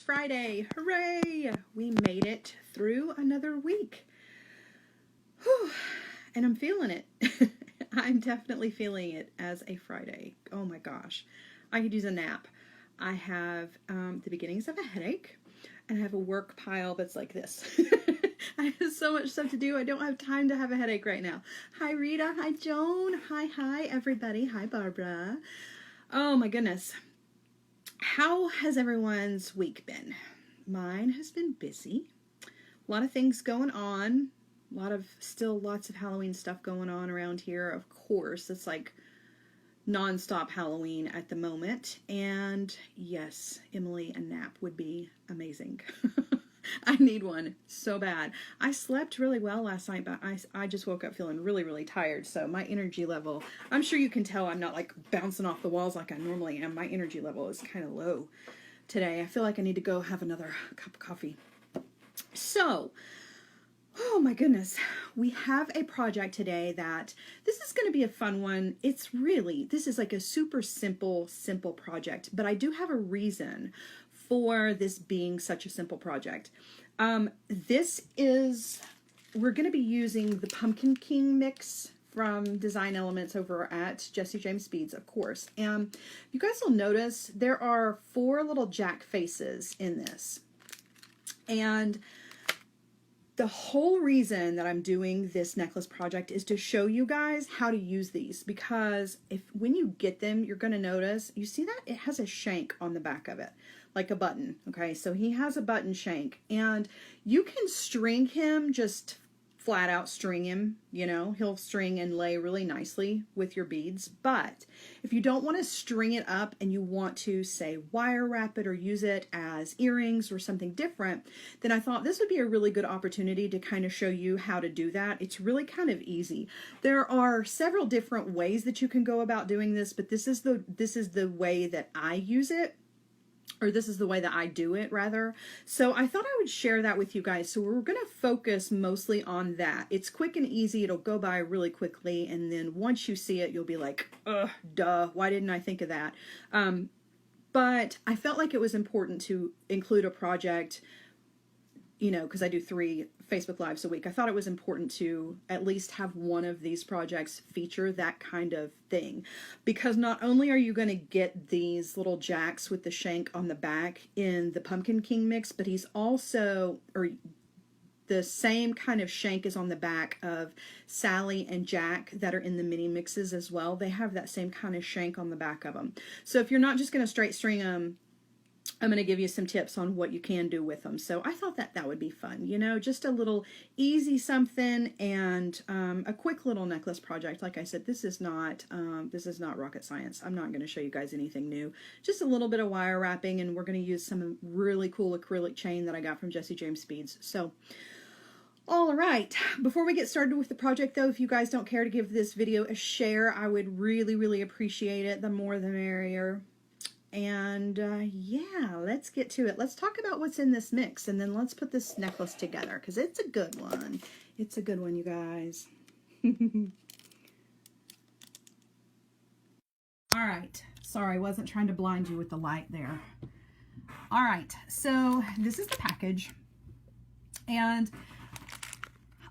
Friday. Hooray! We made it through another week. Whew. And I'm feeling it. I'm definitely feeling it as a Friday. Oh my gosh. I could use a nap. I have the beginnings of a headache, and I have a work pile that's like this. I have so much stuff to do. I don't have time to have a headache right now. Hi, Rita. Hi, Joan. Hi, everybody. Hi, Barbara. Oh my goodness. How has everyone's week been? Mine has been busy. A lot of things going on. Lots of Halloween stuff going on around here. Of course, it's like non-stop Halloween at the moment. And yes, Emily, a nap would be amazing. I need one so bad. I slept really well last night, but I just woke up feeling really, really tired. So my energy level, I'm sure you can tell I'm not like bouncing off the walls like I normally am. My energy level is kind of low today. I feel like I need to go have another cup of coffee. So, oh my goodness, we have a project today that this is going to be a fun one. This is like a super simple project, but I do have a reason for this being such a simple project. We're going to be using the Pumpkin King mix from Design Elements over at Jesse James Beads, of course. And you guys will notice there are 4 little jack faces in this. And the whole reason that I'm doing this necklace project is to show you guys how to use these, because when you get them, you're going to notice, you see that it has a shank on the back of it, like a button. Okay, so he has a button shank, and you can string him, just flat out string him, he'll string and lay really nicely with your beads. But if you don't want to string it up and you want to, say, wire wrap it or use it as earrings or something different, then I thought this would be a really good opportunity to kind of show you how to do that. It's really kind of easy. There are several different ways that you can go about doing this, but this is the way that I use it. Or this is the way that I do it, rather. So I thought I would share that with you guys. So we're going to focus mostly on that. It's quick and easy. It'll go by really quickly. And then once you see it, you'll be like, ugh, duh, why didn't I think of that? But I felt like it was important to include a project, because I do 3 Facebook Lives a week. I thought it was important to at least have one of these projects feature that kind of thing, because not only are you going to get these little jacks with the shank on the back in the Pumpkin King mix, but he's also, or the same kind of shank is on the back of Sally and Jack that are in the mini mixes as well. They have that same kind of shank on the back of them. So if you're not just going to straight string them, I'm going to give you some tips on what you can do with them. So I thought that would be fun, just a little easy something, and a quick little necklace project. Like I said, this is not rocket science. I'm not going to show you guys anything new. Just a little bit of wire wrapping, and we're going to use some really cool acrylic chain that I got from Jesse James Beads. So, all right. Before we get started with the project, though, if you guys don't care to give this video a share, I would really, really appreciate it. The more the merrier. And yeah, let's get to it. Let's talk about what's in this mix, and then let's put this necklace together, because it's a good one. It's a good one, you guys. All right. Sorry, I wasn't trying to blind you with the light there. All right. So this is the package, and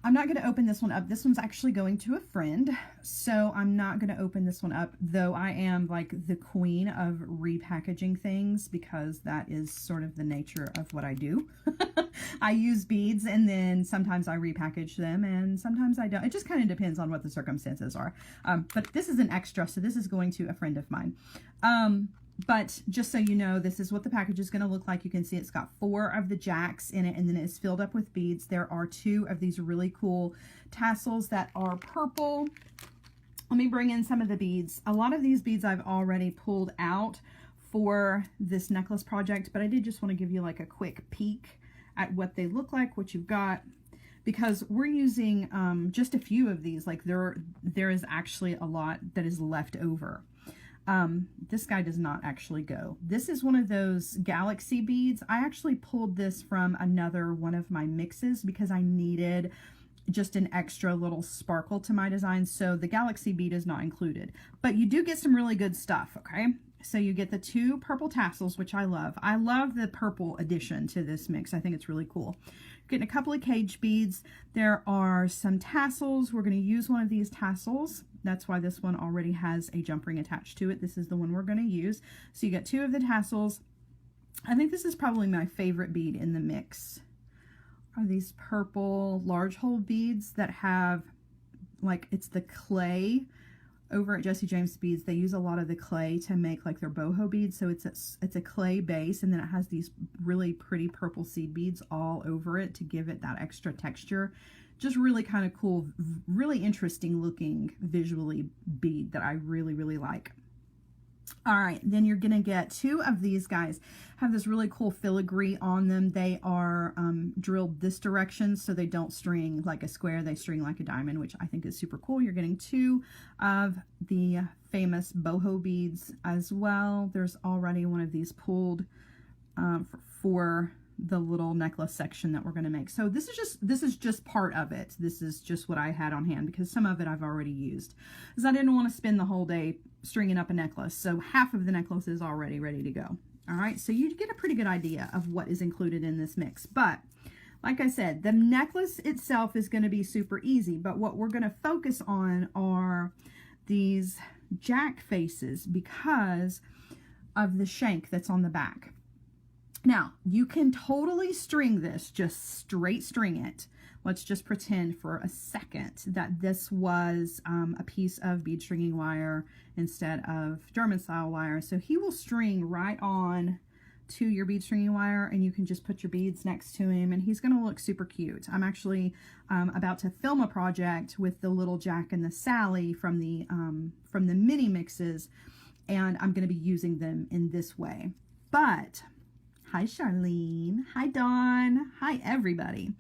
I'm not going to open this one up. This one's actually going to a friend, so I'm not going to open this one up, though I am like the queen of repackaging things, because that is sort of the nature of what I do. I use beads, and then sometimes I repackage them, and sometimes I don't. It just kind of depends on what the circumstances are. But this is an extra, so this is going to a friend of mine. But just so you know, this is what the package is going to look like. You can see it's got 4 of the jacks in it, and then it's filled up with beads. There are 2 of these really cool tassels that are purple. Let me bring in some of the beads. A lot of these beads I've already pulled out for this necklace project, but I did just want to give you like a quick peek at what they look like, what you've got, because we're using just a few of these. Like there is actually a lot that is left over. This guy does not actually go. This is one of those galaxy beads. I actually pulled this from another one of my mixes because I needed just an extra little sparkle to my design. So the galaxy bead is not included, but you do get some really good stuff. Okay. So you get the 2 purple tassels, which I love. I love the purple addition to this mix. I think it's really cool. Getting a couple of cage beads. There are some tassels. We're going to use one of these tassels. That's why this one already has a jump ring attached to it. This is the one we're going to use. So you get 2 of the tassels. I think this is probably my favorite bead in the mix. Are these purple large hole beads that have, like, it's the clay. Over at Jesse James Beads, they use a lot of the clay to make like their boho beads. So it's a clay base, and then it has these really pretty purple seed beads all over it to give it that extra texture. Just really kind of cool, really interesting looking visually bead that I really, really like. All right, then you're gonna get 2 of these guys. Have this really cool filigree on them. They are drilled this direction, so they don't string like a square, they string like a diamond, which I think is super cool. You're getting 2 of the famous boho beads as well. There's already one of these pulled for the little necklace section that we're going to make. So this is just part of it. This is just what I had on hand, because some of it I've already used, because I didn't want to spend the whole day stringing up a necklace. So half of the necklace is already ready to go. All right, so you get a pretty good idea of what is included in this mix. But like I said, the necklace itself is going to be super easy, but what we're going to focus on are these jack faces because of the shank that's on the back. Now, you can totally string this, just straight string it. Let's just pretend for a second that this was a piece of bead stringing wire instead of German style wire. So he will string right on to your bead stringing wire, and you can just put your beads next to him, and he's going to look super cute. I'm actually about to film a project with the little Jack and the Sally from the mini mixes, and I'm going to be using them in this way. But hi Charlene, hi Dawn, hi everybody.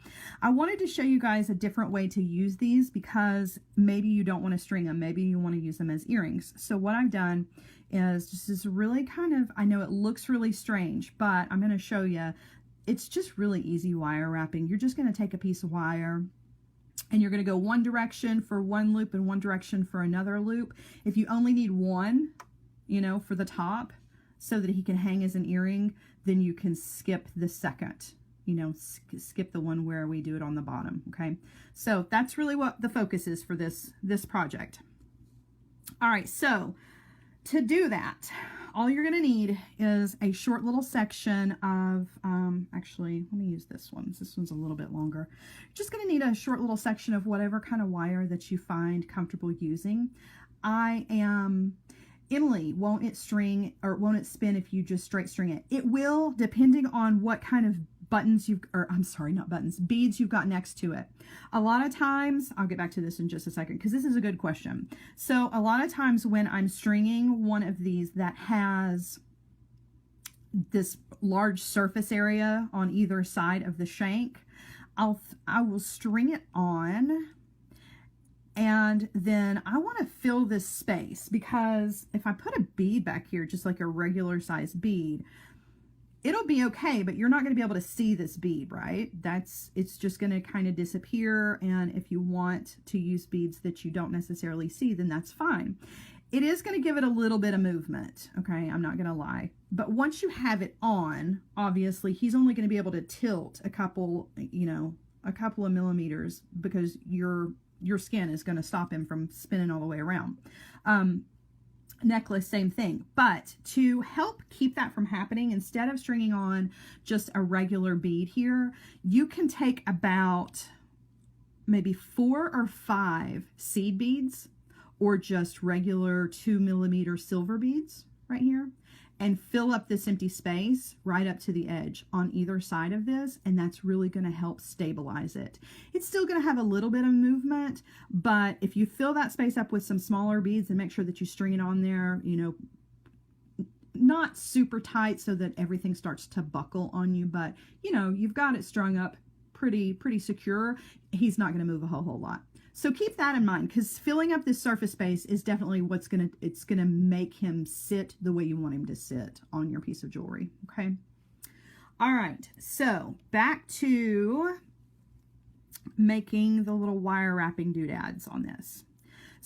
I wanted to show you guys a different way to use these because maybe you don't want to string them, maybe you want to use them as earrings. So what I've done is just this really kind of, I know it looks really strange, but I'm going to show you, it's just really easy wire wrapping. You're just going to take a piece of wire and you're going to go one direction for one loop and one direction for another loop. If you only need one, you know, for the top so that he can hang as an earring, then you can skip the second, you know, skip the one where we do it on the bottom. Okay. So that's really what the focus is for this project. All right. So to do that, all you're going to need is a short little section of, actually, let me use this one. This one's a little bit longer. You're just going to need a short little section of whatever kind of wire that you find comfortable using. Emily, won't it string or won't it spin if you just straight string it? It will, depending on what kind of buttons you've, or I'm sorry, not buttons, beads you've got next to it. A lot of times, I'll get back to this in just a second because this is a good question. So a lot of times when I'm stringing one of these that has this large surface area on either side of the shank, I will string it on. And then I want to fill this space because if I put a bead back here, just like a regular size bead, it'll be okay, but you're not going to be able to see this bead, right? It's just going to kind of disappear. And if you want to use beads that you don't necessarily see, then that's fine. It is going to give it a little bit of movement. Okay. I'm not going to lie, but once you have it on, obviously he's only going to be able to tilt a couple of millimeters because your skin is going to stop him from spinning all the way around. Necklace, same thing. But to help keep that from happening, instead of stringing on just a regular bead here, you can take about maybe 4 or 5 seed beads or just regular 2 millimeter silver beads right here and fill up this empty space right up to the edge on either side of this, and that's really going to help stabilize it. It's still going to have a little bit of movement, but if you fill that space up with some smaller beads and make sure that you string it on there, you know, not super tight so that everything starts to buckle on you, but you know, you've got it strung up pretty secure, he's not going to move a whole lot. So keep that in mind, because filling up this surface space is definitely it's gonna make him sit the way you want him to sit on your piece of jewelry. Okay. All right. So back to making the little wire wrapping doodads on this.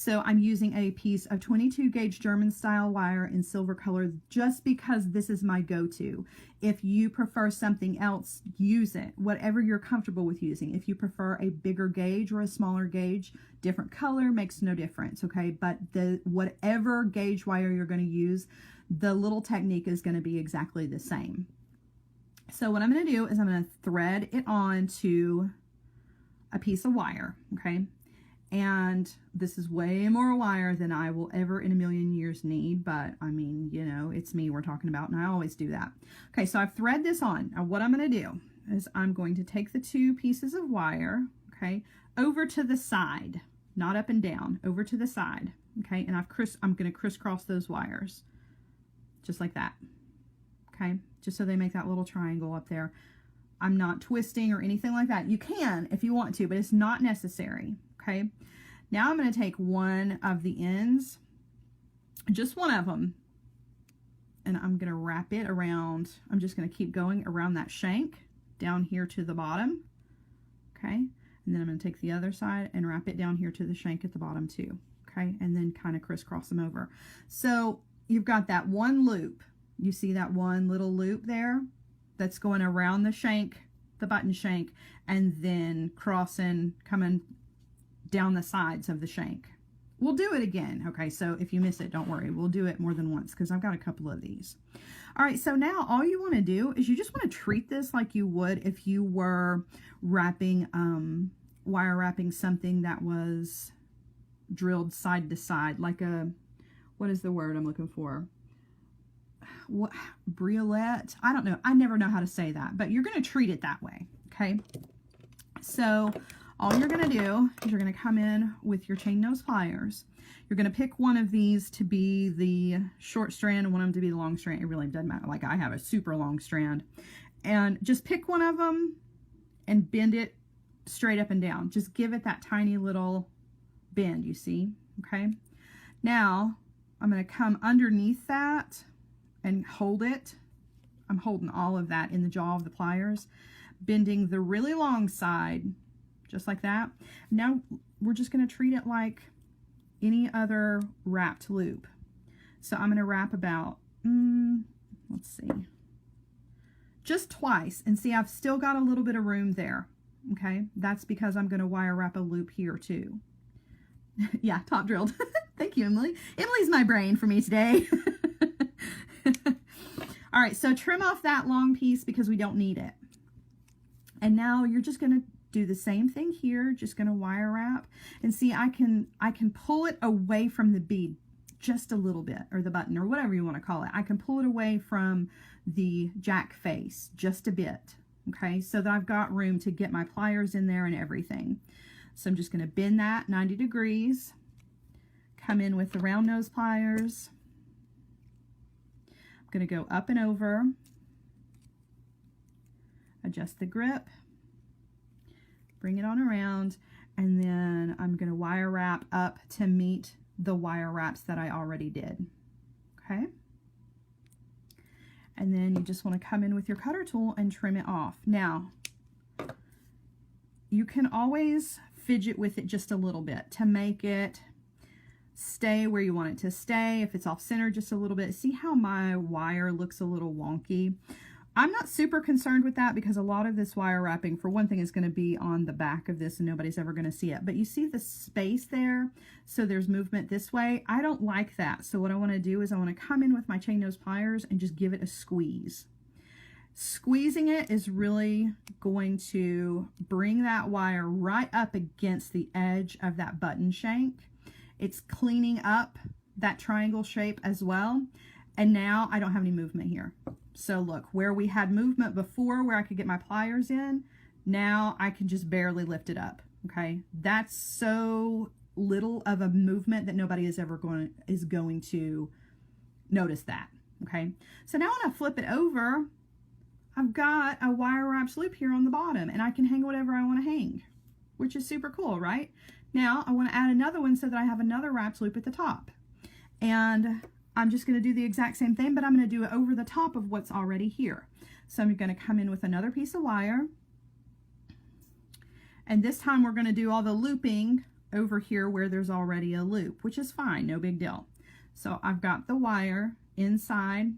So I'm using a piece of 22 gauge German style wire in silver color just because this is my go-to. If you prefer something else, use it, whatever you're comfortable with using. If you prefer a bigger gauge or a smaller gauge, different color makes no difference, okay? But whatever gauge wire you're going to use, the little technique is going to be exactly the same. So what I'm going to do is I'm going to thread it onto a piece of wire, okay? And this is way more wire than I will ever in a million years need, but I mean, you know, it's me we're talking about, and I always do that. Okay, so I've thread this on. Now what I'm going to do is I'm going to take the 2 pieces of wire, okay, over to the side, not up and down, over to the side, okay, and I'm going to crisscross those wires, just like that, okay, just so they make that little triangle up there. I'm not twisting or anything like that. You can if you want to, but it's not necessary. Okay, now I'm going to take one of the ends, just one of them, and I'm going to wrap it around. I'm just going to keep going around that shank down here to the bottom. Okay, and then I'm going to take the other side and wrap it down here to the shank at the bottom too. Okay, and then kind of crisscross them over. So you've got that one loop. You see that one little loop there that's going around the shank, the button shank, and then crossing, coming down the sides of the shank. We'll do it again. Okay, so if you miss it, don't worry. We'll do it more than once because I've got a couple of these. All right, so now all you want to do is you just want to treat this like you would if you were wrapping, wire wrapping something that was drilled side to side, like a, what is the word I'm looking for? What, briolet? I don't know. I never know how to say that, but you're going to treat it that way. Okay, so all you're going to do is you're going to come in with your chain nose pliers. You're going to pick one of these to be the short strand and one of them to be the long strand. It really doesn't matter. Like I have a super long strand. And just pick one of them and bend it straight up and down. Just give it that tiny little bend, you see? Okay. Now I'm going to come underneath that and hold it. I'm holding all of that in the jaw of the pliers, bending the really long side, just like that. Now we're just going to treat it like any other wrapped loop. So I'm going to wrap about, let's see, just twice. And see, I've still got a little bit of room there. Okay, that's because I'm going to wire wrap a loop here too. Yeah, top drilled. Thank you, Emily. Emily's my brain for me today. All right, so trim off that long piece because we don't need it. And now you're just going to do the same thing here, just going to wire wrap. And see, I can pull it away from the bead just a little bit, or the button, or whatever you want to call it. I can pull it away from the jack face just a bit, okay, so that I've got room to get my pliers in there and everything. So I'm just going to bend that 90 degrees, come in with the round nose pliers. I'm going to go up and over, adjust the grip, bring it on around, and then I'm going to wire wrap up to meet the wire wraps that I already did. Okay? And then you just want to come in with your cutter tool and trim it off. Now, you can always fidget with it just a little bit to make it stay where you want it to stay. If it's off center just a little bit, see how my wire looks a little wonky? I'm not super concerned with that because a lot of this wire wrapping, for one thing, is going to be on the back of this and nobody's ever going to see it. But you see the space there? So there's movement this way. I don't like that. So what I want to do is I want to come in with my chain nose pliers and just give it a squeeze. Squeezing it is really going to bring that wire right up against the edge of that button shank. It's cleaning up that triangle shape as well. And now I don't have any movement here. So look, where we had movement before where I could get my pliers in, now I can just barely lift it up, okay? That's so little of a movement that nobody is going to notice that, okay? So now when I flip it over, I've got a wire wrapped loop here on the bottom and I can hang whatever I want to hang, which is super cool, right? Now I want to add another one so that I have another wrapped loop at the top. And I'm just going to do the exact same thing, but I'm going to do it over the top of what's already here. So I'm going to come in with another piece of wire. And this time we're going to do all the looping over here where there's already a loop, which is fine, no big deal. So I've got the wire inside,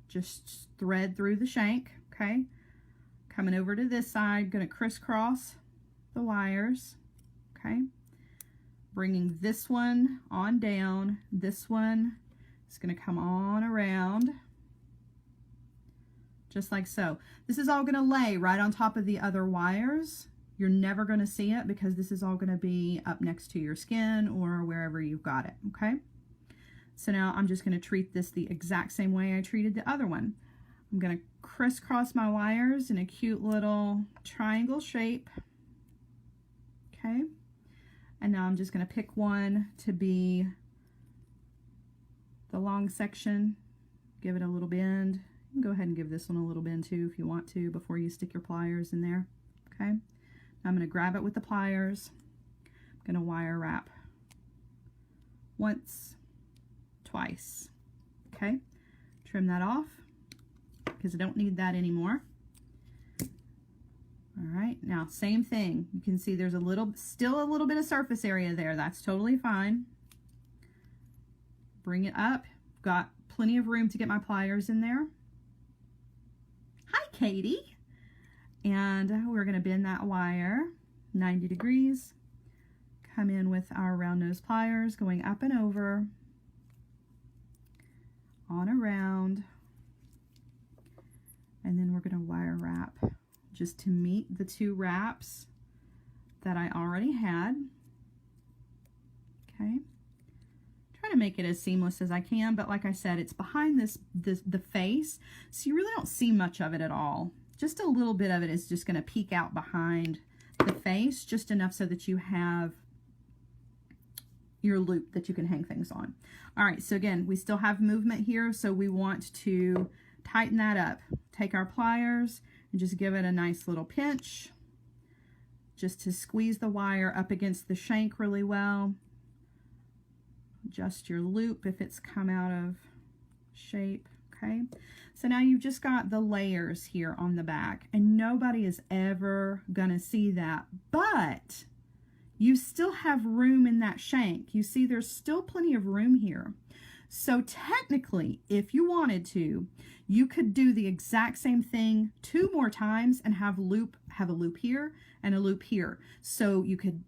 just thread through the shank, okay? Coming over to this side, gonna crisscross the wires, okay? Bringing this one on down, this one is gonna come on around, just like so. This is all gonna lay right on top of the other wires. You're never gonna see it because this is all gonna be up next to your skin or wherever you've got it, okay? So now I'm just gonna treat this the exact same way I treated the other one. I'm gonna crisscross my wires in a cute little triangle shape, okay? And now I'm just gonna pick one to be the long section, give it a little bend. You can go ahead and give this one a little bend too if you want to before you stick your pliers in there, okay? Now I'm gonna grab it with the pliers. I'm gonna wire wrap once, twice, okay? Trim that off because I don't need that anymore. All right, now same thing. You can see there's still a little bit of surface area there. That's totally fine. Bring it up. Got plenty of room to get my pliers in there. Hi, Katie. And we're gonna bend that wire 90 degrees. Come in with our round nose pliers going up and over, on around, and then we're gonna wire wrap just to meet the two wraps that I already had. Okay, try to make it as seamless as I can, but like I said, it's behind the face, so you really don't see much of it at all. Just a little bit of it is just going to peek out behind the face, just enough so that you have your loop that you can hang things on. All right, so again, we still have movement here, so we want to tighten that up. Take our pliers and just give it a nice little pinch, just to squeeze the wire up against the shank really well. Adjust your loop if it's come out of shape, okay? So now you've just got the layers here on the back, and nobody is ever gonna see that, but you still have room in that shank. You see there's still plenty of room here. So technically, if you wanted to, you could do the exact same thing 2 more times and have a loop here and a loop here. So you could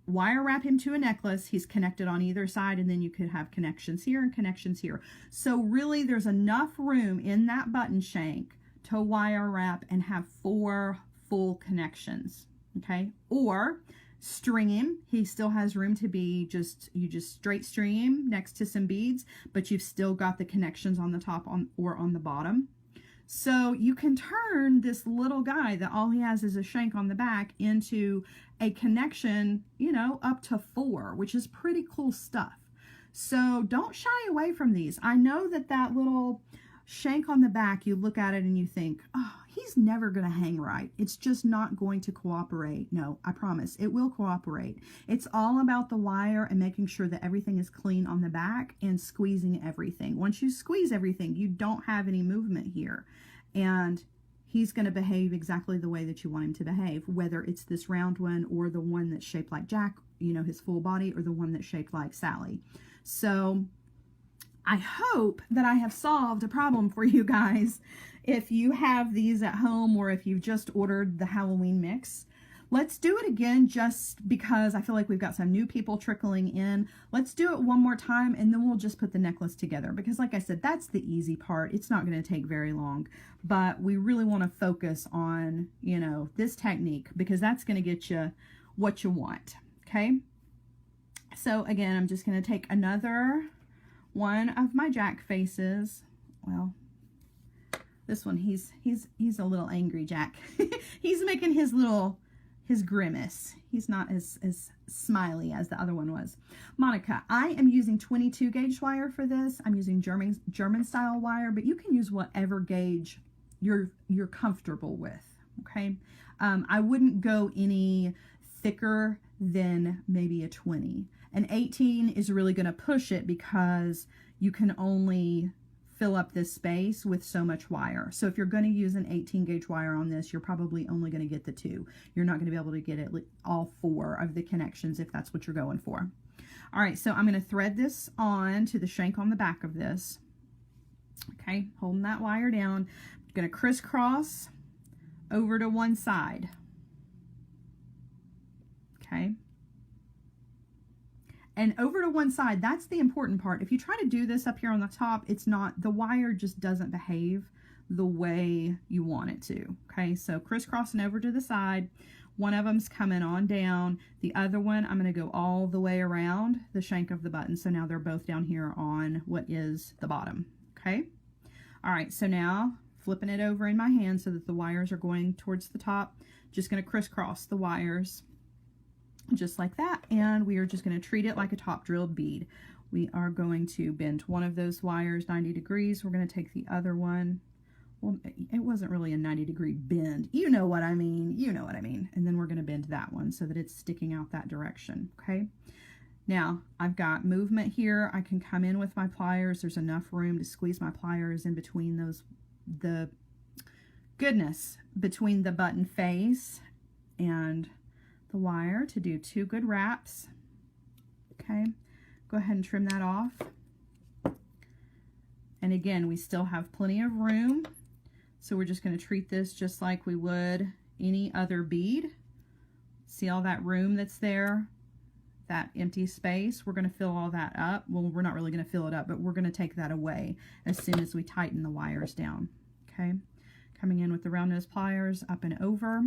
wire wrap him to a necklace. He's connected on either side, and then you could have connections here and connections here. So really there's enough room in that button shank to wire wrap and have 4 full connections, okay? Or string him. He still has room to be you just straight string him next to some beads, but you've still got the connections on the top or on the bottom. So you can turn this little guy that all he has is a shank on the back into a connection, you know, up to 4, which is pretty cool stuff. So don't shy away from these. I know that little shank on the back, you look at it and you think, oh, he's never going to hang right. It's just not going to cooperate. No, I promise it will cooperate. It's all about the wire and making sure that everything is clean on the back and squeezing everything. Once you squeeze everything, you don't have any movement here. And he's going to behave exactly the way that you want him to behave, whether it's this round one or the one that's shaped like Jack, you know, his full body, or the one that's shaped like Sally. So I hope that I have solved a problem for you guys. If you have these at home, or if you've just ordered the Halloween mix, let's do it again just because I feel like we've got some new people trickling in. Let's do it one more time, and then we'll just put the necklace together, because like I said, that's the easy part. It's not going to take very long, but we really want to focus on, you know, this technique, because that's going to get you what you want. Okay. So again, I'm just going to take another one of my Jack faces. Well, this one, he's a little angry Jack. He's making his grimace. He's not as smiley as the other one was. Monica, I am using 22 gauge wire for this. I'm using German style wire, but you can use whatever gauge you're comfortable with. Okay. I wouldn't go any thicker than maybe a 20. An 18 is really going to push it, because you can only fill up this space with so much wire. So if you're going to use an 18 gauge wire on this, you're probably only going to get the 2. You're not going to be able to get all 4 of the connections if that's what you're going for. All right, so I'm going to thread this on to the shank on the back of this. Okay, holding that wire down. I'm going to crisscross over to one side. Okay. And over to one side, that's the important part. If you try to do this up here on the top, it's not, the wire just doesn't behave the way you want it to. Okay, so crisscrossing over to the side. One of them's coming on down. The other one, I'm going to go all the way around the shank of the button. So now they're both down here on what is the bottom. Okay. All right, so now flipping it over in my hand so that the wires are going towards the top. Just going to crisscross the wires just like that, and we are just going to treat it like a top drilled bead. We are going to bend one of those wires 90 degrees. We're going to take the other one. Well, it wasn't really a 90-degree bend. You know what I mean. You know what I mean. And then we're going to bend that one so that it's sticking out that direction. Okay. Now I've got movement here. I can come in with my pliers. There's enough room to squeeze my pliers in between those, between the button face and the wire to do 2 good wraps. Okay, go ahead and trim that off. And again, we still have plenty of room, so we're just going to treat this just like we would any other bead. See all that room that's there, that empty space? We're going to fill all that up. Well, we're not really going to fill it up, but we're going to take that away as soon as we tighten the wires down. Okay, coming in with the round nose pliers, up and over,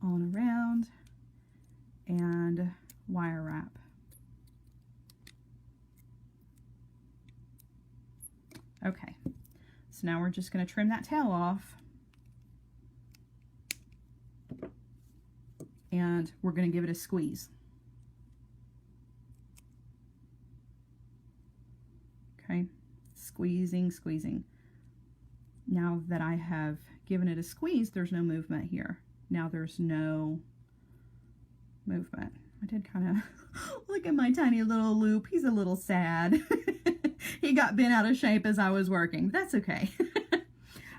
on around, and wire wrap. Okay, so now we're just going to trim that tail off, and we're going to give it a squeeze. Okay, squeezing, squeezing. Now that I have given it a squeeze, there's no movement here. Now there's no movement. I did kind of look at my tiny little loop. He's a little sad. He got bent out of shape as I was working. That's okay.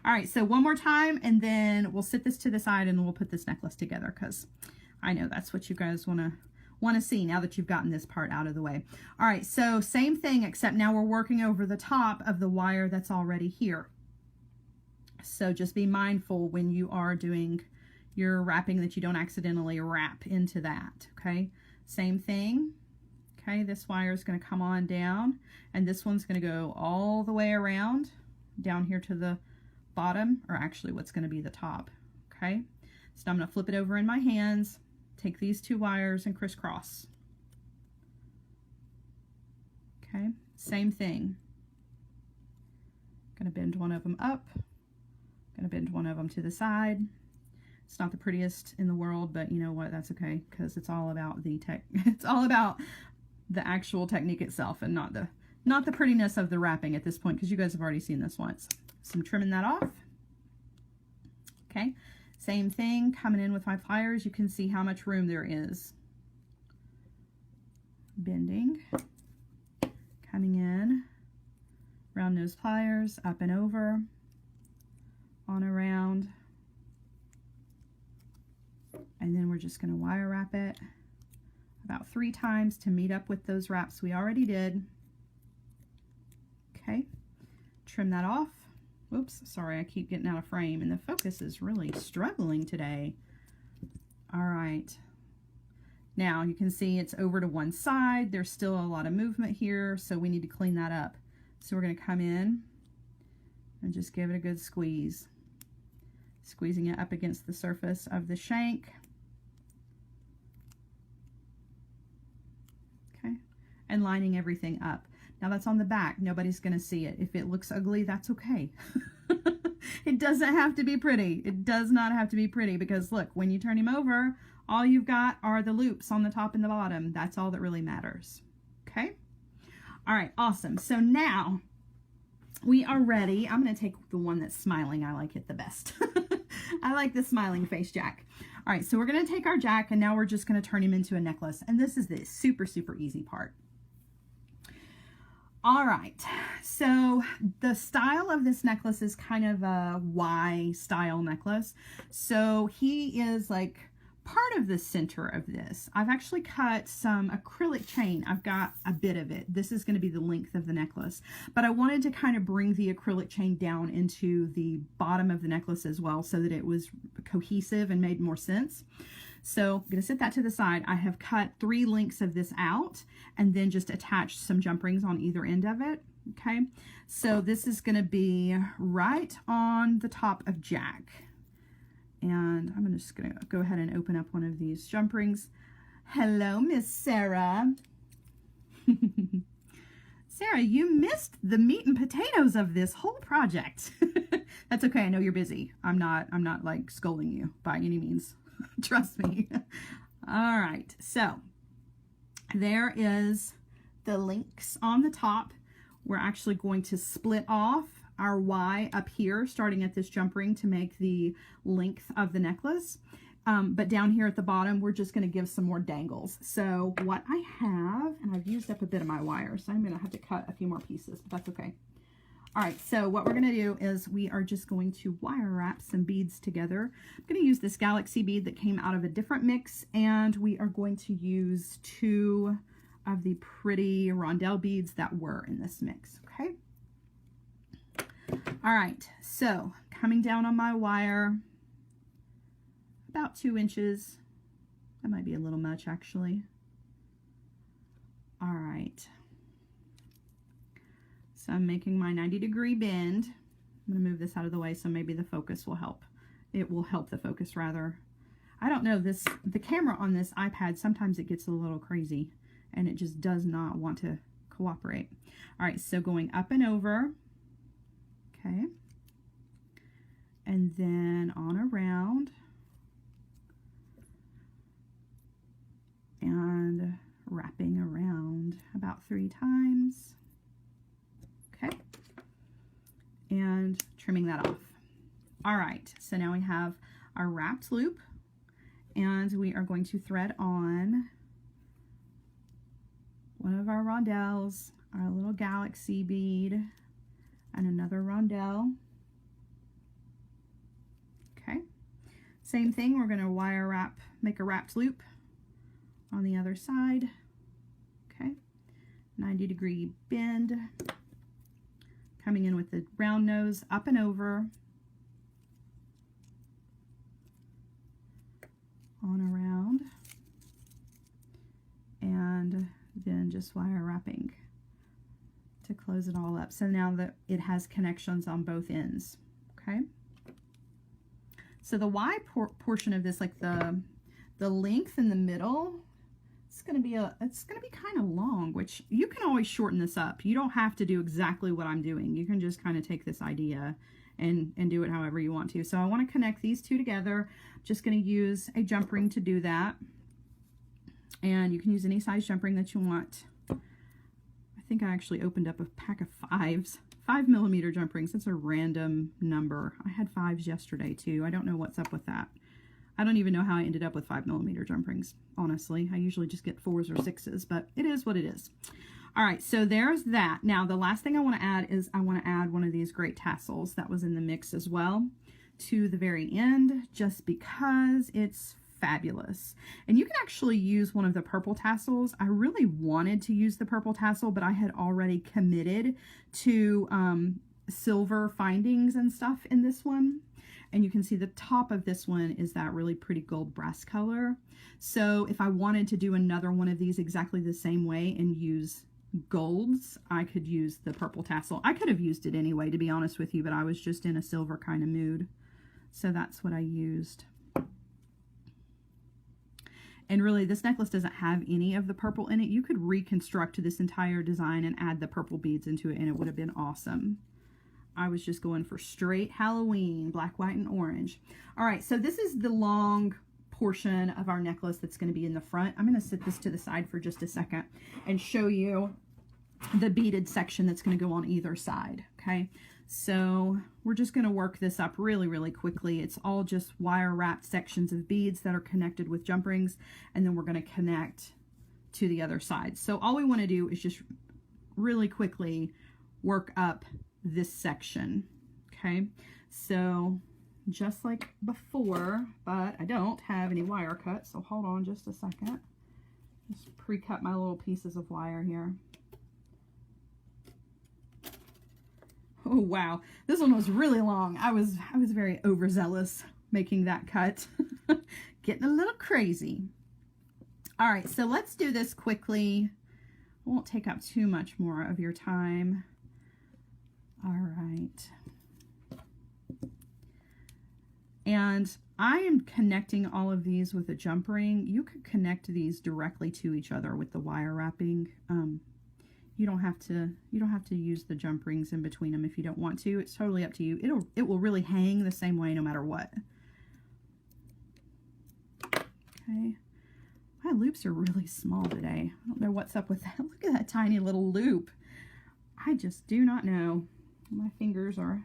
All right, so one more time, and then we'll sit this to the side and we'll put this necklace together, because I know that's what you guys want to see now that you've gotten this part out of the way. All right, so same thing, except now we're working over the top of the wire that's already here. So just be mindful when you are doing your wrapping that you don't accidentally wrap into that. Okay, same thing. Okay, this wire is going to come on down, and this one's going to go all the way around down here to the bottom, or actually what's going to be the top. Okay, so I'm going to flip it over in my hands, take these 2 wires and crisscross. Okay, same thing. Going to bend one of them up, going to bend one of them to the side. It's not the prettiest in the world, but you know what, that's okay, because it's all about the it's all about the actual technique itself, and not the prettiness of the wrapping at this point, because you guys have already seen this once. So I'm trimming that off. Okay, same thing, coming in with my pliers. You can see how much room there is. Bending, coming in, round nose pliers, up and over, on around, and then we're just going to wire wrap it about 3 times to meet up with those wraps we already did. Okay, trim that off. Oops, sorry, I keep getting out of frame and the focus is really struggling today. All right, now you can see it's over to one side. There's still a lot of movement here, so we need to clean that up. So we're going to come in and just give it a good squeeze. Squeezing it up against the surface of the shank. Okay, and lining everything up. Now that's on the back. Nobody's going to see it. If it looks ugly, that's okay. It doesn't have to be pretty. It does not have to be pretty, because look, when you turn him over, all you've got are the loops on the top and the bottom. That's all that really matters. Okay? All right, awesome. So now we are ready. I'm going to take the one that's smiling. I like it the best. I like the smiling face jack. All right, so we're going to take our jack, and now we're just going to turn him into a necklace. And this is the super, super easy part. All right, so the style of this necklace is kind of a Y style necklace. So he is like part of the center of this. I've actually cut some acrylic chain. I've got a bit of it. This is going to be the length of the necklace, but I wanted to kind of bring the acrylic chain down into the bottom of the necklace as well so that it was cohesive and made more sense. So I'm going to set that to the side. I have cut 3 links of this out and then just attached some jump rings on either end of it. Okay, so this is going to be right on the top of Jack. And I'm just going to go ahead and open up one of these jump rings. Hello, Miss Sara. Sara, you missed the meat and potatoes of this whole project. That's okay. I know you're busy. I'm not like scolding you by any means. Trust me. All right, so there is the links on the top. We're actually going to split off our Y up here, starting at this jump ring to make the length of the necklace. But down here at the bottom, we're just going to give some more dangles. So what I have, and I've used up a bit of my wire, so I'm going to have to cut a few more pieces, but that's okay. All right, so what we're going to do is we are just going to wire wrap some beads together. I'm going to use this galaxy bead that came out of a different mix, and we are going to use 2 of the pretty rondelle beads that were in this mix, okay? All right, so coming down on my wire, about 2 inches. That might be a little much, actually. All right. So I'm making my 90-degree bend. I'm going to move this out of the way so maybe the focus will help. It will help the focus, rather. I don't know, the camera on this iPad, sometimes it gets a little crazy and it just does not want to cooperate. All right, so going up and over. Okay. And then on around. And wrapping around about 3 times. Okay, and trimming that off. All right, so now we have our wrapped loop, and we are going to thread on one of our rondelles, our little galaxy bead, and another rondelle. Okay, same thing, we're going to wire wrap, make a wrapped loop on the other side. Okay, 90-degree bend. Coming in with the round nose up and over, on around, and then just wire wrapping to close it all up. So now that it has connections on both ends, okay? So the Y portion of this, like the length in the middle, it's going to be kind of long, which you can always shorten this up. You don't have to do exactly what I'm doing. You can just kind of take this idea and do it however you want to. So I want to connect these 2 together. I'm just going to use a jump ring to do that. And you can use any size jump ring that you want. I think I actually opened up a pack of 5s. 5mm jump rings. That's a random number. I had 5s yesterday too. I don't know what's up with that. I don't even know how I ended up with 5mm jump rings, honestly. I usually just get 4s or 6s, but it is what it is. All right, so there's that. Now, the last thing I want to add is I want to add one of these great tassels that was in the mix as well to the very end, just because it's fabulous. And you can actually use one of the purple tassels. I really wanted to use the purple tassel, but I had already committed to silver findings and stuff in this one. And you can see the top of this one is that really pretty gold brass color. So if I wanted to do another one of these exactly the same way and use golds, I could use the purple tassel. I could have used it anyway, to be honest with you, but I was just in a silver kind of mood. So that's what I used. And really, this necklace doesn't have any of the purple in it. You could reconstruct this entire design and add the purple beads into it, and it would have been awesome. I was just going for straight Halloween, black, white, and orange. All right, so this is the long portion of our necklace that's going to be in the front. I'm going to set this to the side for just a second and show you the beaded section that's going to go on either side, okay? So we're just going to work this up really, really quickly. It's all just wire wrapped sections of beads that are connected with jump rings, and then we're going to connect to the other side. So all we want to do is just really quickly work up this section. Okay, so just like before, but I don't have any wire cut, so hold on just a second. Just pre-cut my little pieces of wire here. Oh wow, this one was really long. I was very overzealous making that cut. Getting a little crazy. All right, so let's do this quickly. Won't take up too much more of your time. All right. And I am connecting all of these with a jump ring. You could connect these directly to each other with the wire wrapping. You don't have to use the jump rings in between them if you don't want to. It's totally up to you. It will really hang the same way no matter what. Okay. My loops are really small today. I don't know what's up with that. Look at that tiny little loop. I just do not know. My fingers are...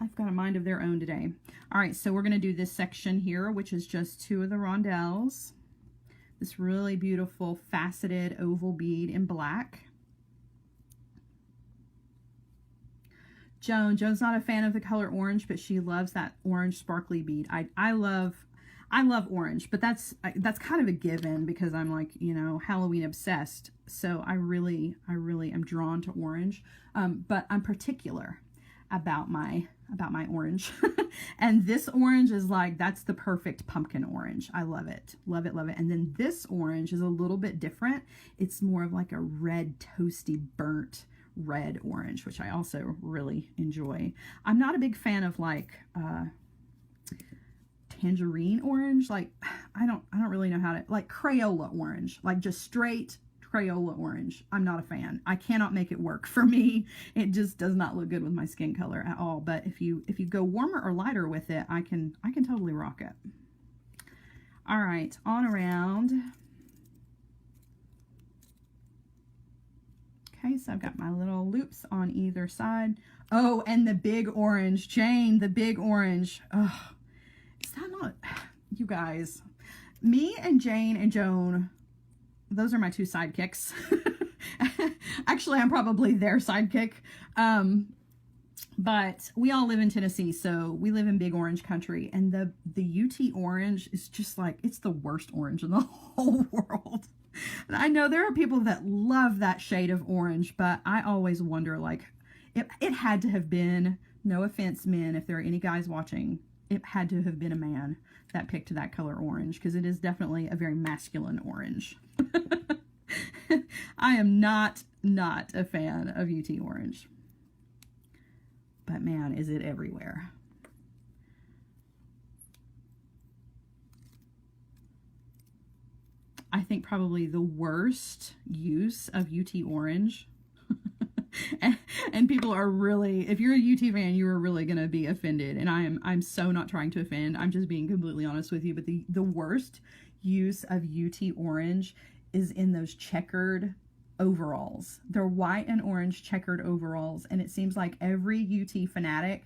I've got a mind of their own today. All right, so we're going to do this section here, which is just 2 of the rondelles. This really beautiful faceted oval bead in black. Joan's not a fan of the color orange, but she loves that orange sparkly bead. I love orange, but that's kind of a given because I'm like, you know, Halloween obsessed. So I really am drawn to orange. But I'm particular about my orange. And this orange is like, that's the perfect pumpkin orange. I love it. Love it, love it. And then this orange is a little bit different. It's more of like a red, toasty, burnt red orange, which I also really enjoy. I'm not a big fan of like tangerine orange. Like, I don't really know how to, like Crayola orange, like just straight Crayola orange. I'm not a fan. I cannot make it work for me. It just does not look good with my skin color at all. But if you go warmer or lighter with it, I can totally rock it. All right, on around. Okay, so I've got my little loops on either side. Oh, and the big orange, Jane, the big orange. Oh, is that not, you guys? Me and Jane and Joan, those are my 2 sidekicks. Actually, I'm probably their sidekick. But we all live in Tennessee, so we live in big orange country. And the UT orange is just like, it's the worst orange in the whole world. And I know there are people that love that shade of orange, but I always wonder, like, it had to have been, no offense, men, if there are any guys watching, it had to have been a man that picked that color orange, because it is definitely a very masculine orange. I am not a fan of UT orange. But man, is it everywhere. I think probably the worst use of UT orange. And people are really, if you're a UT fan, you are really going to be offended. And I'm so not trying to offend. I'm just being completely honest with you. But the worst use of UT orange is in those checkered overalls. They're white and orange checkered overalls. And it seems like every UT fanatic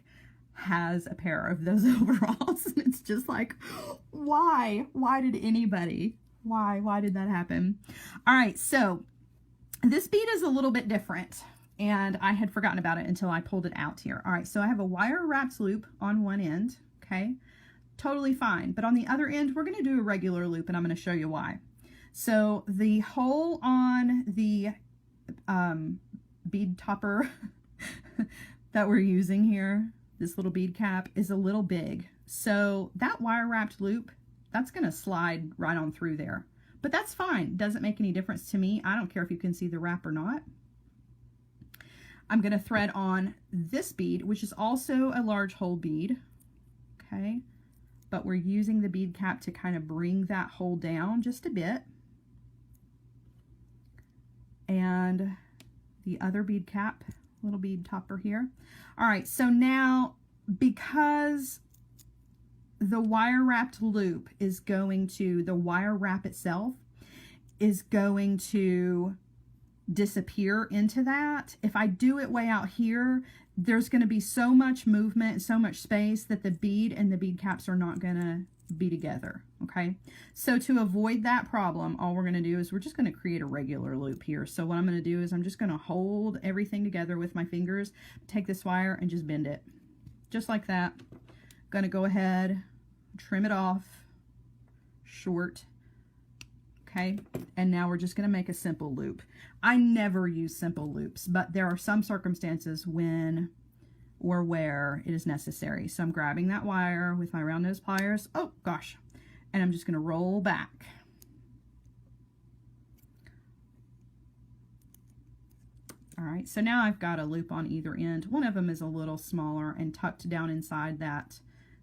has a pair of those overalls. And it's just like, why? Why did anybody? Why did that happen? All right, so this bead is a little bit different, and I had forgotten about it until I pulled it out here. All right, so I have a wire wrapped loop on one end, okay? Totally fine. But on the other end, we're going to do a regular loop, and I'm going to show you why. So the hole on the bead topper that we're using here, this little bead cap, is a little big. So that wire wrapped loop, that's going to slide right on through there. But that's fine. Doesn't make any difference to me. I don't care if you can see the wrap or not. I'm going to thread on this bead, which is also a large hole bead. Okay. But we're using the bead cap to kind of bring that hole down just a bit. And the other bead cap, little bead topper here. All right. So now, because the wire wrapped loop is going to, the wire wrap itself is going to disappear into that. If I do it way out here, there's going to be so much movement, so much space that the bead and the bead caps are not going to be together, okay? So to avoid that problem, all we're going to do is we're just going to create a regular loop here. So what I'm going to do is I'm just going to hold everything together with my fingers, take this wire and just bend it. Just like that. Going to go ahead, trim it off, short, okay? And now we're just going to make a simple loop. I never use simple loops, but there are some circumstances when or where it is necessary. So I'm grabbing that wire with my round nose pliers. Oh gosh. And I'm just going to roll back. All right, so now I've got a loop on either end. One of them is a little smaller and tucked down inside that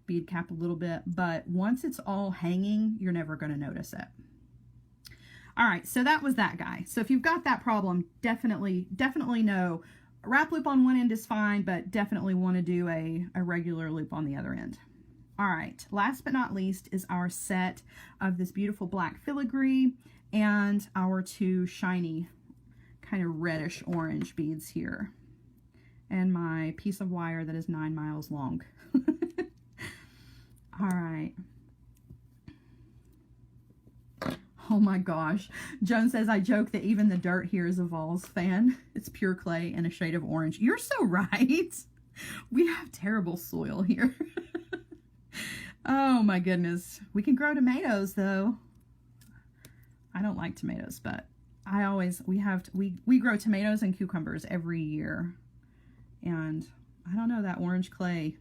bead cap a little bit, but once it's all hanging, you're never going to notice it. All right, so that was that guy. So if you've got that problem, definitely know a wrap loop on one end is fine, but definitely want to do a regular loop on the other end. All right, last but not least is our set of this beautiful black filigree and our two shiny kind of reddish orange beads here. And my piece of wire that is 9 miles long. All right. Oh my gosh. Joan says, I joke that even the dirt here is a Vols fan. It's pure clay and a shade of orange. You're so right. We have terrible soil here. Oh my goodness. We can grow tomatoes though. I don't like tomatoes, but we grow tomatoes and cucumbers every year. And I don't know, that orange clay,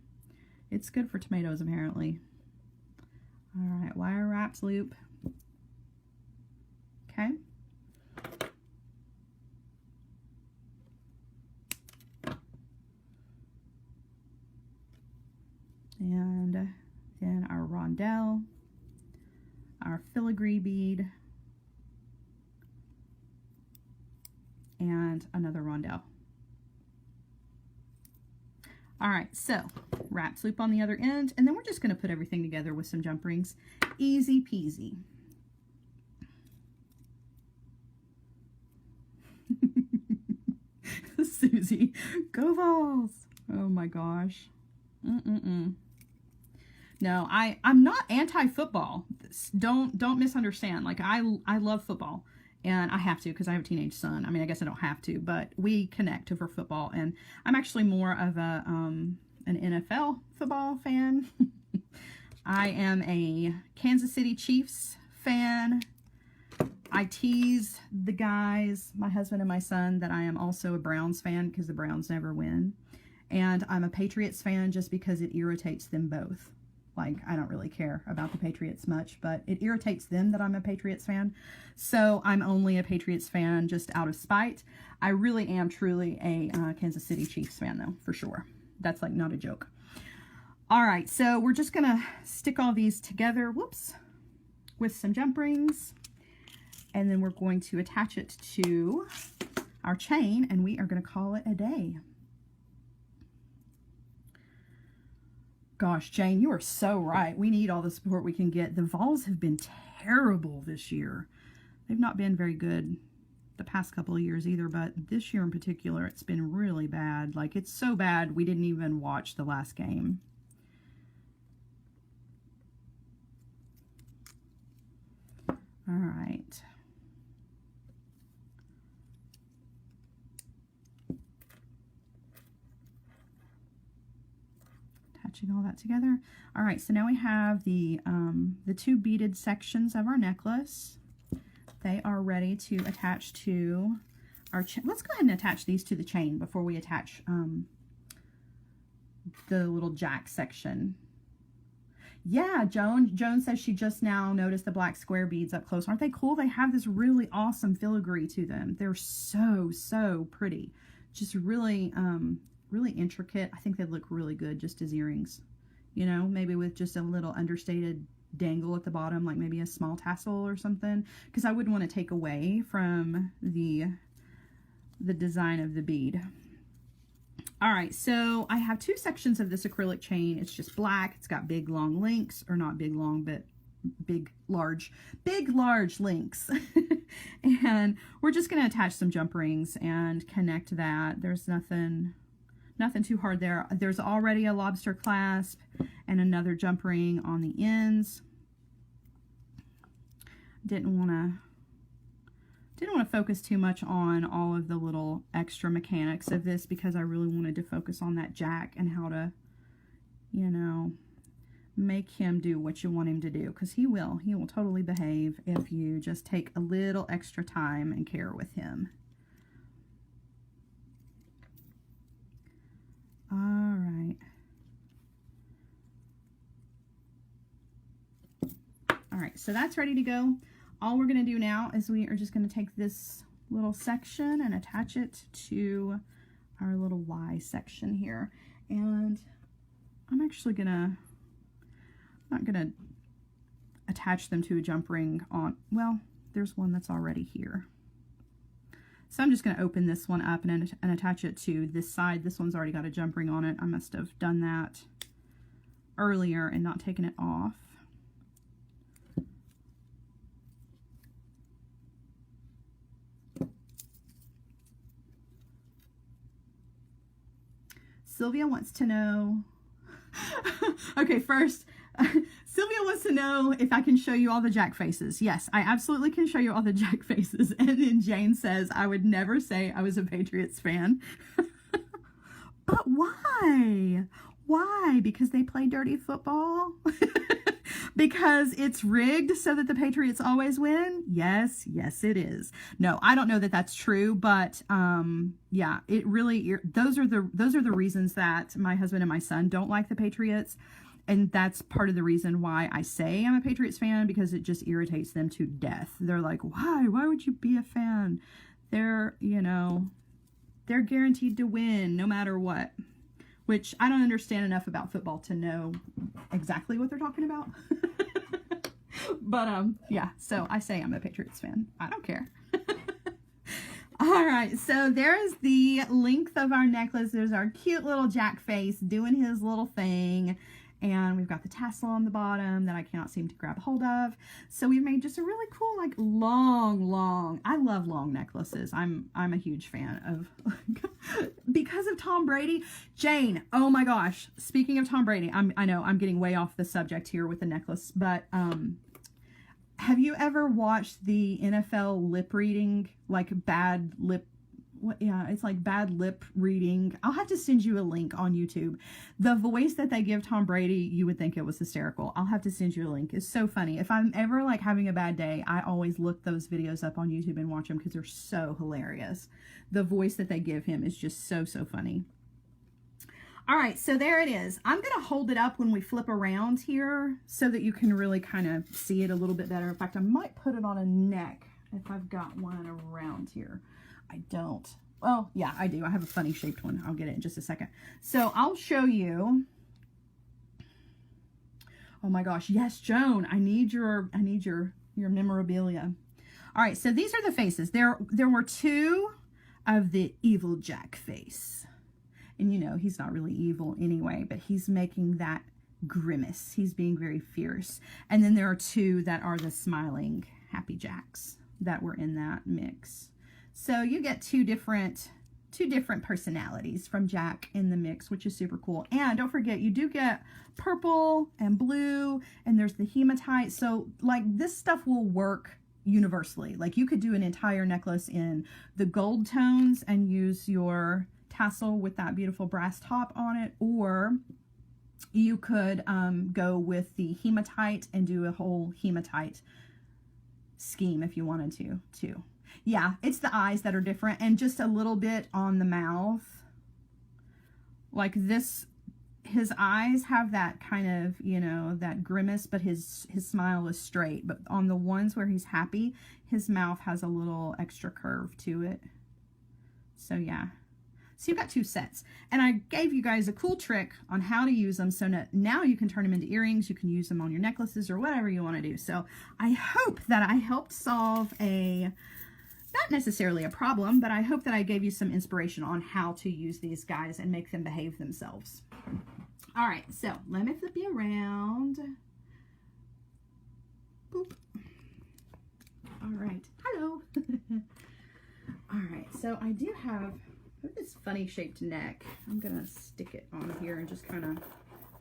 it's good for tomatoes apparently. All right, wire wrapped loop. Okay. And then our rondelle, our filigree bead, and another rondelle. All right, so wrap loop on the other end, and then we're just going to put everything together with some jump rings. Easy peasy. Susie, go Vols! Oh my gosh. No, I'm not anti-football. Don't misunderstand. Like I love football, and I have to because I have a teenage son. I mean, I guess I don't have to, but we connect over football, and I'm actually more of a an NFL football fan. I am a Kansas City Chiefs fan. I tease the guys, my husband and my son, that I am also a Browns fan because the Browns never win. And I'm a Patriots fan just because it irritates them both. Like, I don't really care about the Patriots much, but it irritates them that I'm a Patriots fan. So I'm only a Patriots fan just out of spite. I really am truly a Kansas City Chiefs fan, though, for sure. That's like not a joke. All right, so we're just going to stick all these together, whoops, with some jump rings. And then we're going to attach it to our chain, and we are going to call it a day. Gosh, Jane, you are so right. We need all the support we can get. The Vols have been terrible this year. They've not been very good the past couple of years either, but this year in particular, it's been really bad. Like, it's so bad we didn't even watch the last game. All right. Attaching all that together. All right, so now we have the two beaded sections of our necklace. They are ready to attach to our chain. Let's go ahead and attach these to the chain before we attach the little jack section. Yeah, Joan says she just now noticed the black square beads up close. Aren't they cool? They have this really awesome filigree to them. They're so pretty. Just really really intricate. I think they'd look really good just as earrings, you know, maybe with just a little understated dangle at the bottom, like maybe a small tassel or something, because I wouldn't want to take away from the design of the bead. All right, so I have two sections of this acrylic chain. It's just black. It's got big long links, or not big long, but big large links. And we're just going to attach some jump rings and connect that. There's nothing too hard there. There's already a lobster clasp and another jump ring on the ends. didn't want to focus too much on all of the little extra mechanics of this because I really wanted to focus on that jack and how to, you know, make him do what you want him to do, because he will totally behave if you just take a little extra time and care with him. All right. All right, so that's ready to go. All we're going to do now is we are just going to take this little section and attach it to our little Y section here. And I'm actually not going to attach them to a jump ring on, well, there's one that's already here. So I'm just going to open this one up and attach it to this side. This one's already got a jump ring on it. I must have done that earlier and not taken it off. Sylvia wants to know, okay, first, Sylvia wants to know if I can show you all the jack faces. Yes, I absolutely can show you all the jack faces. And then Jane says, I would never say I was a Patriots fan. But why? Why? Because they play dirty football? Because it's rigged so that the Patriots always win? Yes, yes it is. No, I don't know that that's true, but yeah, it really, those are the reasons that my husband and my son don't like the Patriots. And that's part of the reason why I say I'm a Patriots fan, because it just irritates them to death. They're like, why would you be a fan? They're, you know, they're guaranteed to win no matter what. Which I don't understand enough about football to know exactly what they're talking about. But yeah, so I say I'm a Patriots fan. I don't care. All right, so there is the length of our necklace. There's our cute little jack face doing his little thing. And we've got the tassel on the bottom that I cannot seem to grab a hold of. So we've made just a really cool, like long, I love long necklaces. I'm a huge fan of, because of Tom Brady. Jane, oh my gosh, speaking of Tom Brady, I know I'm getting way off the subject here with the necklace, but have you ever watched the NFL lip reading, like bad lip, yeah, it's like bad lip reading. I'll have to send you a link on YouTube. The voice that they give Tom Brady, you would think it was hysterical. I'll have to send you a link. It's so funny. If I'm ever like having a bad day, I always look those videos up on YouTube and watch them because they're so hilarious. The voice that they give him is just so funny. All right, so there it is. I'm going to hold it up when we flip around here so that you can really kind of see it a little bit better. In fact, I might put it on a neck if I've got one around here. I don't. Well, yeah, I do. I have a funny shaped one. I'll get it in just a second. So I'll show you. Oh my gosh. Yes, Joan, I need your memorabilia. All right. So these are the faces. There were two of the evil jack face. And you know, he's not really evil anyway, but he's making that grimace. He's being very fierce. And then there are two that are the smiling happy jacks that were in that mix. So you get two different personalities from Jack in the mix, which is super cool. And don't forget, you do get purple and blue, and there's the hematite. So like this stuff will work universally. Like you could do an entire necklace in the gold tones and use your tassel with that beautiful brass top on it, or you could go with the hematite and do a whole hematite scheme if you wanted to too. Yeah, it's the eyes that are different, and just a little bit on the mouth. Like this, his eyes have that kind of, you know, that grimace, but his smile is straight. But on the ones where he's happy, his mouth has a little extra curve to it. So yeah. So you've got two sets. And I gave you guys a cool trick on how to use them. So now you can turn them into earrings. You can use them on your necklaces or whatever you want to do. So I hope that I helped solve not necessarily a problem, but I hope that I gave you some inspiration on how to use these guys and make them behave themselves. All right, so let me flip you around. Boop. All right, hello. All right, so I do have this funny shaped neck. I'm gonna stick it on here and just kind of,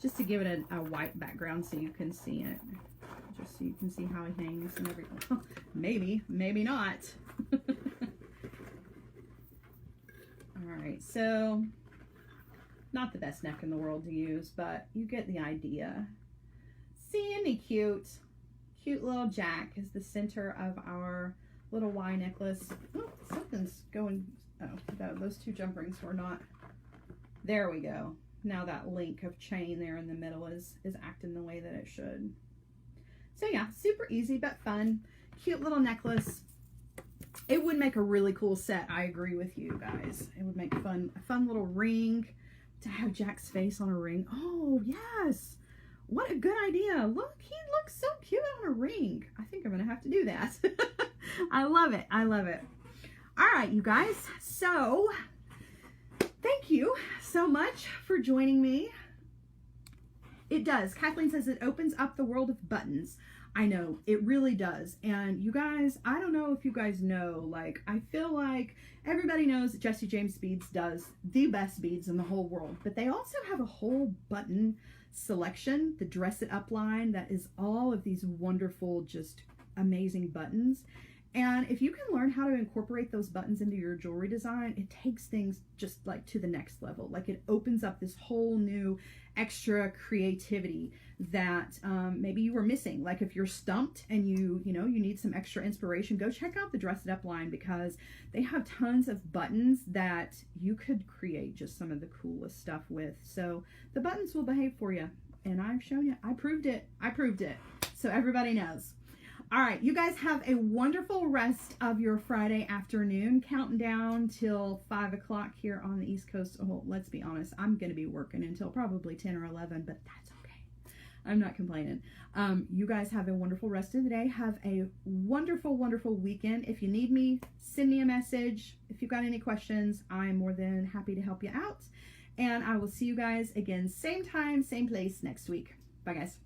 just to give it a white background so you can see it. just so you can see how he hangs and everything. Maybe, maybe not. Alright, so not the best neck in the world to use, but you get the idea. See, isn't he cute? Cute little Jack is the center of our little Y necklace. Oh, something's going, oh, those two jump rings were not, there we go. Now that link of chain there in the middle is acting the way that it should. So yeah, super easy but fun. Cute little necklace. It would make a really cool set. I agree with you guys. It would make a fun little ring to have Jack's face on a ring. Oh, yes. What a good idea. Look, he looks so cute on a ring. I think I'm going to have to do that. I love it. I love it. All right, you guys. So thank you so much for joining me. It does. Kathleen says it opens up the world of buttons. I know, it really does. And you guys, I don't know if you guys know, like, I feel like everybody knows that Jesse James Beads does the best beads in the whole world, but they also have a whole button selection, the Dress It Up line, that is all of these wonderful, just amazing buttons. And if you can learn how to incorporate those buttons into your jewelry design, it takes things just like to the next level. Like, it opens up this whole new extra creativity that maybe you were missing. Like, if you're stumped and you need some extra inspiration, go check out the Dress It Up line, because they have tons of buttons that you could create just some of the coolest stuff with. So the buttons will behave for you, and I've shown you. I proved it. I proved it. So everybody knows. All right, you guys have a wonderful rest of your Friday afternoon, counting down till 5 o'clock here on the East Coast. Well, let's be honest, I'm going to be working until probably 10 or 11, but that's okay. I'm not complaining. You guys have a wonderful rest of the day. Have a wonderful, wonderful weekend. If you need me, send me a message. If you've got any questions, I'm more than happy to help you out. And I will see you guys again, same time, same place next week. Bye, guys.